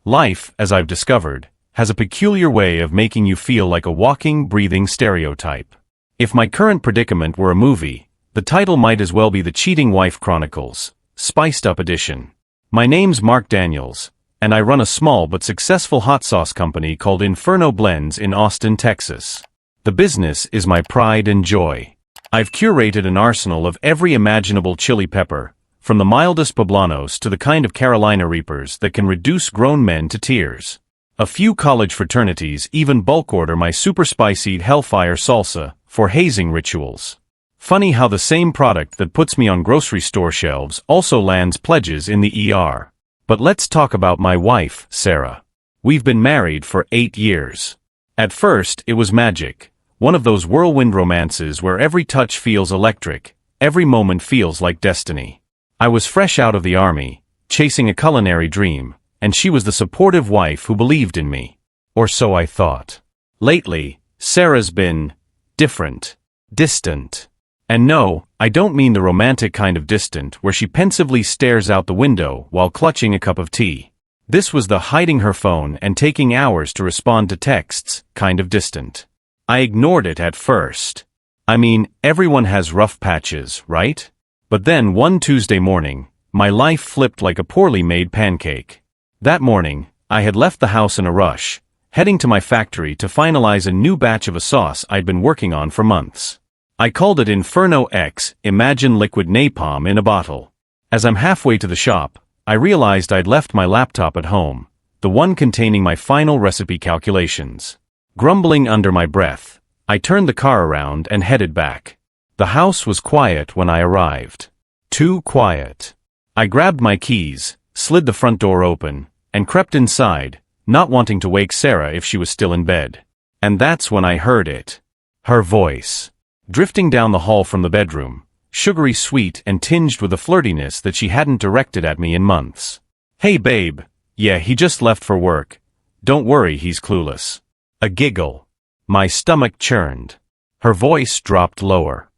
Life, as I've discovered, has a peculiar way of making you feel like a walking, breathing stereotype. If my current predicament were a movie, the title might as well be The Cheating Wife Chronicles, Spiced Up Edition. My name's Mark Daniels, and I run a small but successful hot sauce company called Inferno Blends in Austin, Texas. The business is my pride and joy. I've curated an arsenal of every imaginable chili pepper, from the mildest poblanos to the kind of Carolina Reapers that can reduce grown men to tears. A few college fraternities even bulk order my super spicy Hellfire salsa for hazing rituals. Funny how the same product that puts me on grocery store shelves also lands pledges in the ER. But let's talk about my wife, Sarah. We've been married for 8 years. At first, it was magic. One of those whirlwind romances where every touch feels electric, every moment feels like destiny. I was fresh out of the army, chasing a culinary dream, and she was the supportive wife who believed in me. Or so I thought. Lately, Sarah's been different, distant. And no, I don't mean the romantic kind of distant where she pensively stares out the window while clutching a cup of tea. This was the hiding her phone and taking hours to respond to texts kind of distant. I ignored it at first. I mean, everyone has rough patches, right? But then one Tuesday morning, my life flipped like a poorly made pancake. That morning, I had left the house in a rush, heading to my factory to finalize a new batch of a sauce I'd been working on for months. I called it Inferno X, Imagine Liquid Napalm in a Bottle. As I'm halfway to the shop, I realized I'd left my laptop at home, the one containing my final recipe calculations. Grumbling under my breath, I turned the car around and headed back. The house was quiet when I arrived. Too quiet. I grabbed my keys, slid the front door open, and crept inside, not wanting to wake Sarah if she was still in bed. And that's when I heard it. Her voice. Drifting down the hall from the bedroom, sugary sweet and tinged with a flirtiness that she hadn't directed at me in months. Hey babe, yeah, he just left for work. Don't worry, he's clueless. A giggle. My stomach churned. Her voice dropped lower.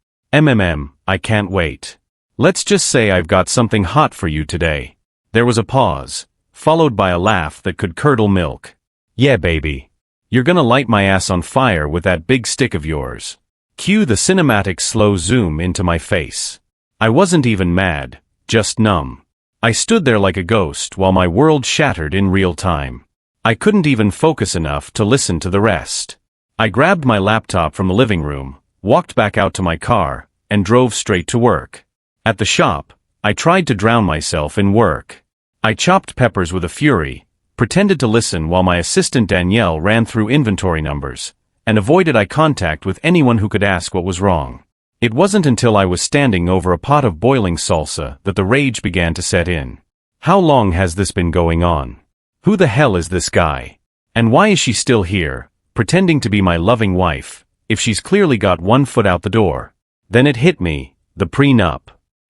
I can't wait. Let's just say I've got something hot for you today. There was a pause, followed by a laugh that could curdle milk. Yeah baby. You're gonna light my ass on fire with that big stick of yours. Cue the cinematic slow zoom into my face. I wasn't even mad, just numb. I stood there like a ghost while my world shattered in real time. I couldn't even focus enough to listen to the rest. I grabbed my laptop from the living room, walked back out to my car, and drove straight to work. At the shop, I tried to drown myself in work. I chopped peppers with a fury, pretended to listen while my assistant Danielle ran through inventory numbers, and avoided eye contact with anyone who could ask what was wrong. It wasn't until I was standing over a pot of boiling salsa that the rage began to set in. How long has this been going on? Who the hell is this guy? And why is she still here, pretending to be my loving wife, if she's clearly got one foot out the door? Then it hit me, the prenup.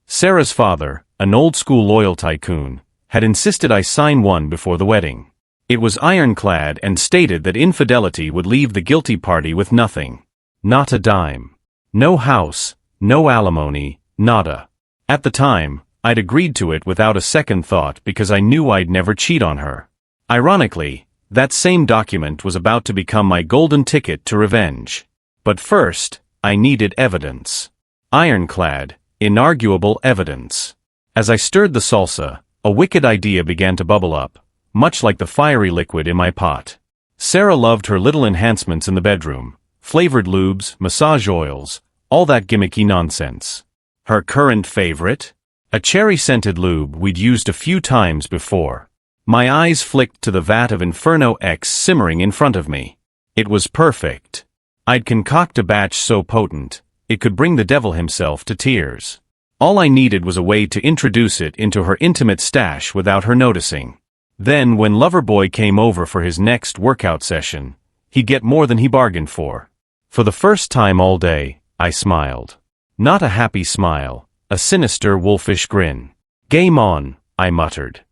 Sarah's father, an old-school loyal tycoon, had insisted I sign one before the wedding. It was ironclad and stated that infidelity would leave the guilty party with nothing. Not a dime. No house, no alimony, nada. At the time, I'd agreed to it without a second thought because I knew I'd never cheat on her. Ironically, that same document was about to become my golden ticket to revenge. But first, I needed evidence. Ironclad, inarguable evidence. As I stirred the salsa, a wicked idea began to bubble up, much like the fiery liquid in my pot. Sarah loved her little enhancements in the bedroom, flavored lubes, massage oils, all that gimmicky nonsense. Her current favorite? A cherry-scented lube we'd used a few times before. My eyes flicked to the vat of Inferno X simmering in front of me. It was perfect. I'd concoct a batch so potent, it could bring the devil himself to tears. All I needed was a way to introduce it into her intimate stash without her noticing. Then when Loverboy came over for his next workout session, he'd get more than he bargained for. For the first time all day, I smiled. Not a happy smile, a sinister wolfish grin. Game on, I muttered.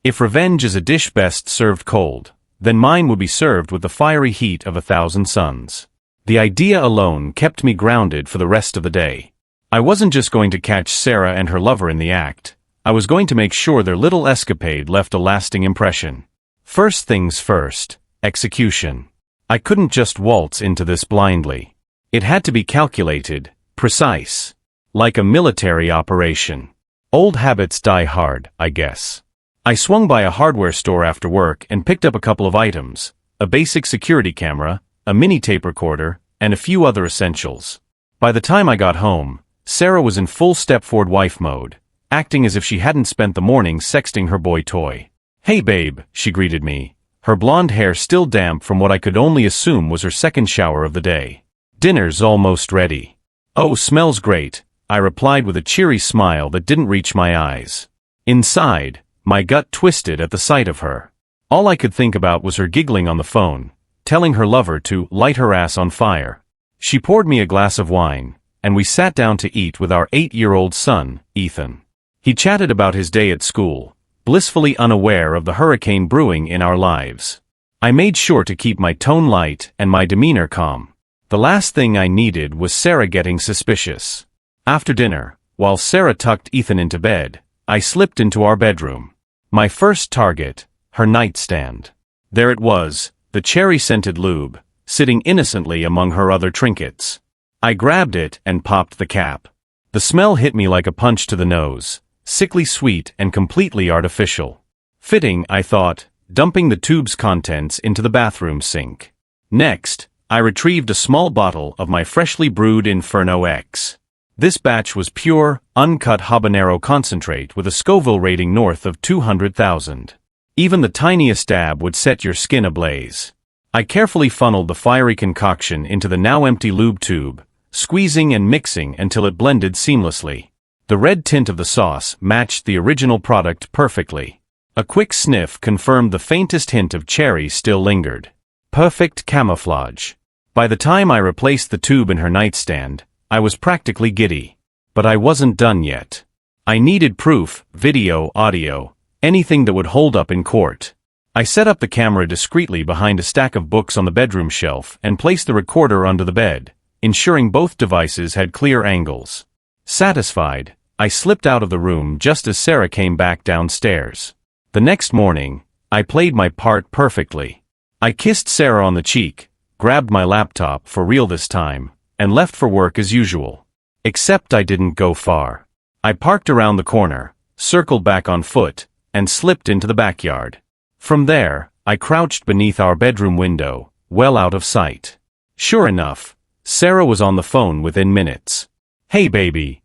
If revenge is a dish best served cold, then mine would be served with the fiery heat of 1,000 suns. The idea alone kept me grounded for the rest of the day. I wasn't just going to catch Sarah and her lover in the act. I was going to make sure their little escapade left a lasting impression. First things first, execution. I couldn't just waltz into this blindly. It had to be calculated, precise. Like a military operation. Old habits die hard, I guess. I swung by a hardware store after work and picked up a couple of items, a basic security camera, a mini tape recorder, and a few other essentials. By the time I got home, Sarah was in full step-forward wife mode, acting as if she hadn't spent the morning sexting her boy toy. "Hey babe," she greeted me, her blonde hair still damp from what I could only assume was her second shower of the day. "Dinner's almost ready." "Oh, smells great," I replied with a cheery smile that didn't reach my eyes. Inside, my gut twisted at the sight of her. All I could think about was her giggling on the phone, telling her lover to light her ass on fire. She poured me a glass of wine, and we sat down to eat with our 8-year-old son, Ethan. He chatted about his day at school, blissfully unaware of the hurricane brewing in our lives. I made sure to keep my tone light and my demeanor calm. The last thing I needed was Sarah getting suspicious. After dinner, while Sarah tucked Ethan into bed, I slipped into our bedroom. My first target, her nightstand. There it was, the cherry-scented lube, sitting innocently among her other trinkets. I grabbed it and popped the cap. The smell hit me like a punch to the nose, sickly sweet and completely artificial. Fitting, I thought, dumping the tube's contents into the bathroom sink. Next, I retrieved a small bottle of my freshly brewed Inferno X. This batch was pure, uncut habanero concentrate with a Scoville rating north of 200,000. Even the tiniest dab would set your skin ablaze. I carefully funneled the fiery concoction into the now empty lube tube, squeezing and mixing until it blended seamlessly. The red tint of the sauce matched the original product perfectly. A quick sniff confirmed the faintest hint of cherry still lingered. Perfect camouflage. By the time I replaced the tube in her nightstand, I was practically giddy. But I wasn't done yet. I needed proof, video, audio, anything that would hold up in court. I set up the camera discreetly behind a stack of books on the bedroom shelf and placed the recorder under the bed, ensuring both devices had clear angles. Satisfied, I slipped out of the room just as Sarah came back downstairs. The next morning, I played my part perfectly. I kissed Sarah on the cheek, grabbed my laptop for real this time, and left for work as usual. Except I didn't go far. I parked around the corner, circled back on foot, and slipped into the backyard. From there, I crouched beneath our bedroom window, well out of sight. Sure enough, Sarah was on the phone within minutes. "Hey baby.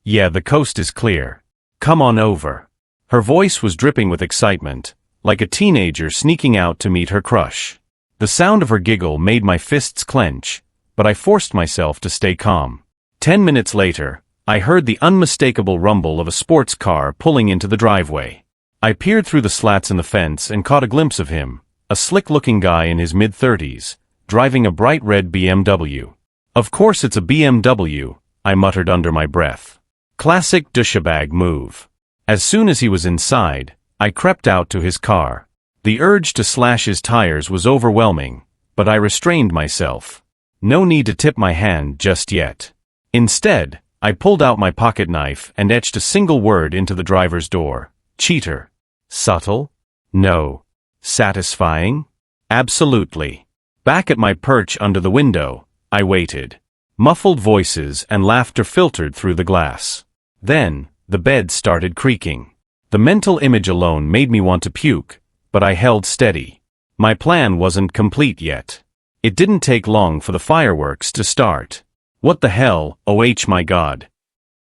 Yeah, the coast is clear. Come on over." Her voice was dripping with excitement, like a teenager sneaking out to meet her crush. The sound of her giggle made my fists clench, but I forced myself to stay calm. 10 minutes later, I heard the unmistakable rumble of a sports car pulling into the driveway. I peered through the slats in the fence and caught a glimpse of him, a slick-looking guy in his mid-30s, driving a bright red BMW. "Of course it's a BMW, I muttered under my breath. Classic douchebag move. As soon as he was inside, I crept out to his car. The urge to slash his tires was overwhelming, but I restrained myself. No need to tip my hand just yet. Instead, I pulled out my pocket knife and etched a single word into the driver's door. Cheater. Subtle? No. Satisfying? Absolutely. Back at my perch under the window, I waited. Muffled voices and laughter filtered through the glass. Then, the bed started creaking. The mental image alone made me want to puke, but I held steady. My plan wasn't complete yet. It didn't take long for the fireworks to start. What the hell, oh my god.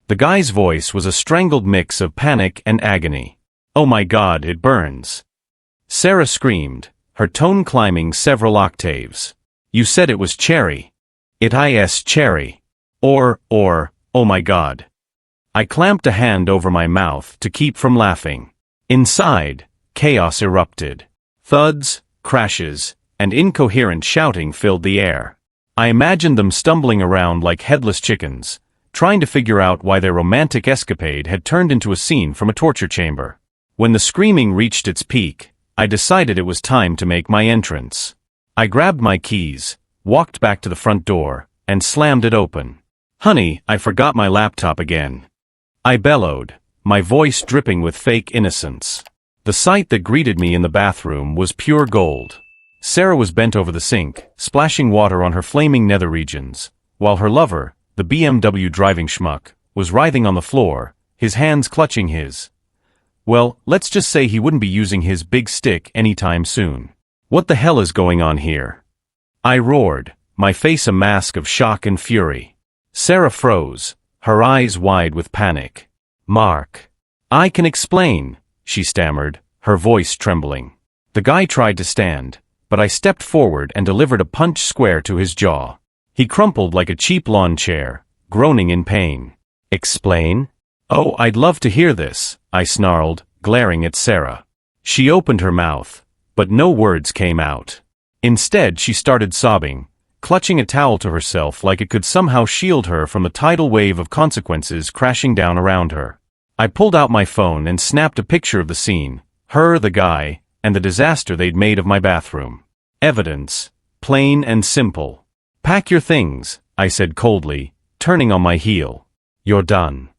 The guy's voice was a strangled mix of panic and agony. Oh my god, it burns. Sarah screamed, her tone climbing several octaves. You said it was cherry. It is cherry. Or, oh my god. I clamped a hand over my mouth to keep from laughing. Inside, chaos erupted. Thuds, crashes, and incoherent shouting filled the air. I imagined them stumbling around like headless chickens, trying to figure out why their romantic escapade had turned into a scene from a torture chamber. When the screaming reached its peak, I decided it was time to make my entrance. I grabbed my keys, walked back to the front door, and slammed it open. Honey, I forgot my laptop again. I bellowed, my voice dripping with fake innocence. The sight that greeted me in the bathroom was pure gold. Sarah was bent over the sink, splashing water on her flaming nether regions, while her lover, the BMW driving schmuck, was writhing on the floor, his hands clutching his. Well, let's just say he wouldn't be using his big stick anytime soon. What the hell is going on here? I roared, my face a mask of shock and fury. Sarah froze, her eyes wide with panic. Mark. I can explain, she stammered, her voice trembling. The guy tried to stand, but I stepped forward and delivered a punch square to his jaw. He crumpled like a cheap lawn chair, groaning in pain. Explain? Oh, I'd love to hear this, I snarled, glaring at Sarah. She opened her mouth, but no words came out. Instead, she started sobbing, clutching a towel to herself like it could somehow shield her from the tidal wave of consequences crashing down around her. I pulled out my phone and snapped a picture of the scene, her, the guy, and the disaster they'd made of my bathroom. Evidence, plain and simple. Pack your things, I said coldly, turning on my heel. You're done.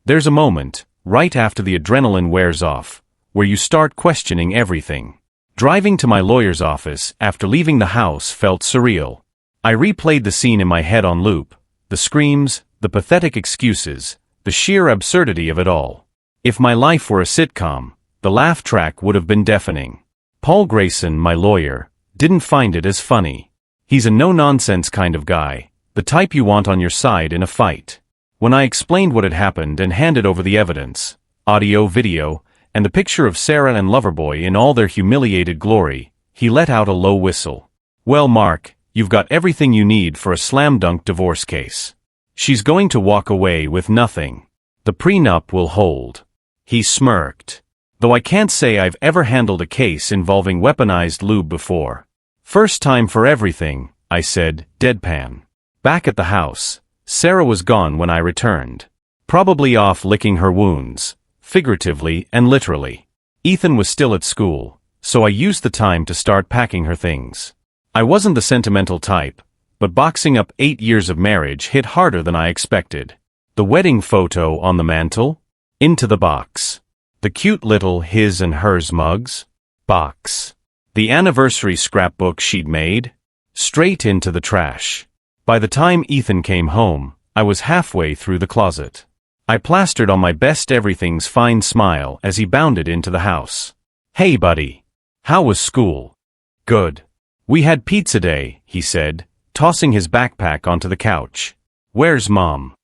There's a moment, right after the adrenaline wears off, where you start questioning everything. Driving to my lawyer's office after leaving the house felt surreal. I replayed the scene in my head on loop, the screams, the pathetic excuses, the sheer absurdity of it all. If my life were a sitcom, the laugh track would have been deafening. Paul Grayson, my lawyer, didn't find it as funny. He's a no-nonsense kind of guy, the type you want on your side in a fight. When I explained what had happened and handed over the evidence, audio, video, and the picture of Sarah and Loverboy in all their humiliated glory, he let out a low whistle. Well, Mark, you've got everything you need for a slam-dunk divorce case. She's going to walk away with nothing. The prenup will hold. He smirked. Though I can't say I've ever handled a case involving weaponized lube before. First time for everything, I said, deadpan. Back at the house, Sarah was gone when I returned. Probably off licking her wounds, figuratively and literally. Ethan was still at school, so I used the time to start packing her things. I wasn't the sentimental type, but boxing up 8 years of marriage hit harder than I expected. The wedding photo on the mantle? Into the box. The cute little his and hers mugs? Box. The anniversary scrapbook she'd made? Straight into the trash. By the time Ethan came home, I was halfway through the closet. I plastered on my best everything's fine smile as he bounded into the house. Hey buddy. How was school? Good. We had pizza day, he said, tossing his backpack onto the couch. Where's Mom?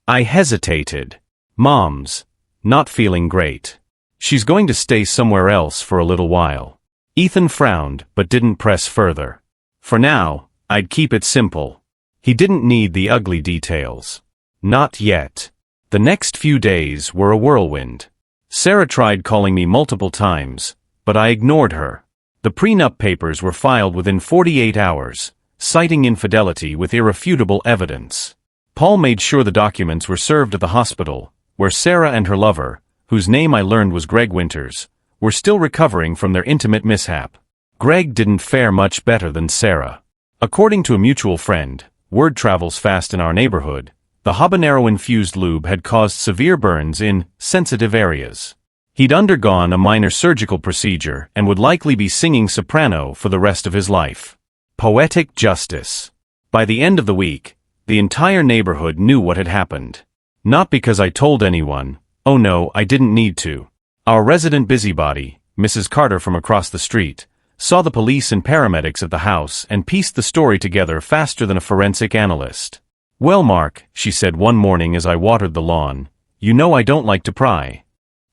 I hesitated. Mom's not feeling great. She's going to stay somewhere else for a little while. Ethan frowned but didn't press further. For now, I'd keep it simple. He didn't need the ugly details. Not yet. The next few days were a whirlwind. Sarah tried calling me multiple times, but I ignored her. The prenup papers were filed within 48 hours, citing infidelity with irrefutable evidence. Paul made sure the documents were served at the hospital, where Sarah and her lover, whose name I learned was Greg Winters, were still recovering from their intimate mishap. Greg didn't fare much better than Sarah. According to a mutual friend, word travels fast in our neighborhood, the habanero-infused lube had caused severe burns in sensitive areas. He'd undergone a minor surgical procedure and would likely be singing soprano for the rest of his life. Poetic justice. By the end of the week, the entire neighborhood knew what had happened. Not because I told anyone. Oh no, I didn't need to. Our resident busybody, Mrs. Carter from across the street, saw the police and paramedics at the house and pieced the story together faster than a forensic analyst. Well, Mark, she said one morning as I watered the lawn, you know I don't like to pry.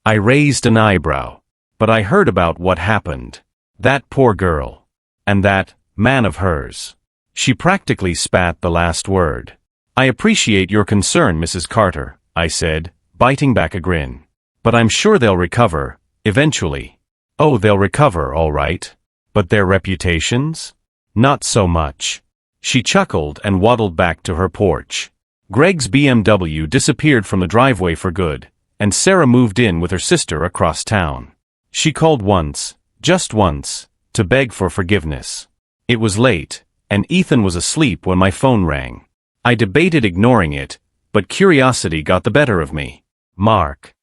I raised an eyebrow. But I heard about what happened. That poor girl. And that man of hers. She practically spat the last word. I appreciate your concern, Mrs. Carter, I said, biting back a grin. But I'm sure they'll recover, eventually. Oh, they'll recover, all right. But their reputations? Not so much. She chuckled and waddled back to her porch. Greg's BMW disappeared from the driveway for good, and Sarah moved in with her sister across town. She called once, just once, to beg for forgiveness. It was late, and Ethan was asleep when my phone rang. I debated ignoring it, but curiosity got the better of me. Mark.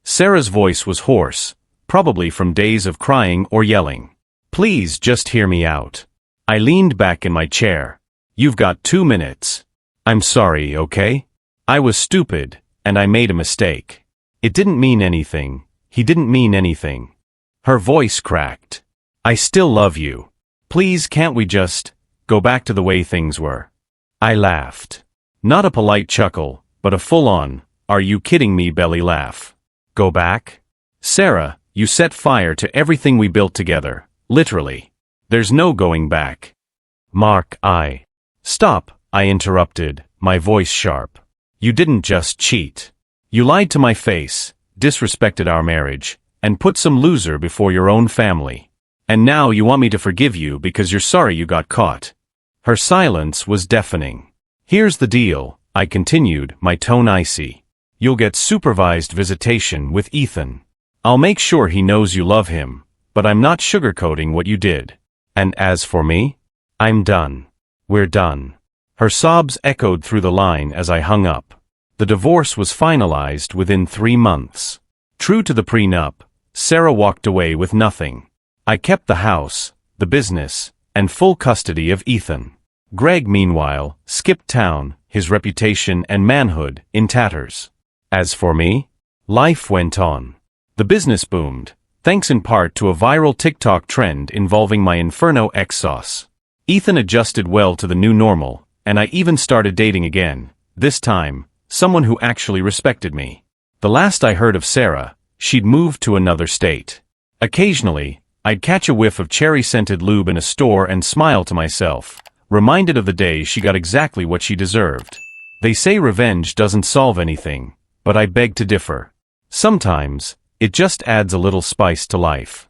Sarah's voice was hoarse, probably from days of crying or yelling. Please just hear me out. I leaned back in my chair. You've got 2 minutes. I'm sorry, okay? I was stupid, and I made a mistake. It didn't mean anything. He didn't mean anything. Her voice cracked. I still love you. Please can't we just go back to the way things were? I laughed. Not a polite chuckle, but a full-on, are you kidding me belly laugh. Go back? Sarah, you set fire to everything we built together, literally. There's no going back. Mark, Stop, I interrupted, my voice sharp. You didn't just cheat. You lied to my face, disrespected our marriage, and put some loser before your own family. And now you want me to forgive you because you're sorry you got caught. Her silence was deafening. Here's the deal, I continued, my tone icy. You'll get supervised visitation with Ethan. I'll make sure he knows you love him, but I'm not sugarcoating what you did. And as for me? I'm done. We're done. Her sobs echoed through the line as I hung up. The divorce was finalized within 3 months. True to the prenup, Sarah walked away with nothing. I kept the house, the business, and full custody of Ethan. Greg, meanwhile, skipped town, his reputation and manhood in tatters. As for me, life went on. The business boomed, thanks in part to a viral TikTok trend involving my Inferno X sauce. Ethan adjusted well to the new normal, and I even started dating again, this time, someone who actually respected me. The last I heard of Sarah, she'd moved to another state. Occasionally, I'd catch a whiff of cherry-scented lube in a store and smile to myself, reminded of the day she got exactly what she deserved. They say revenge doesn't solve anything, but I beg to differ. Sometimes, it just adds a little spice to life.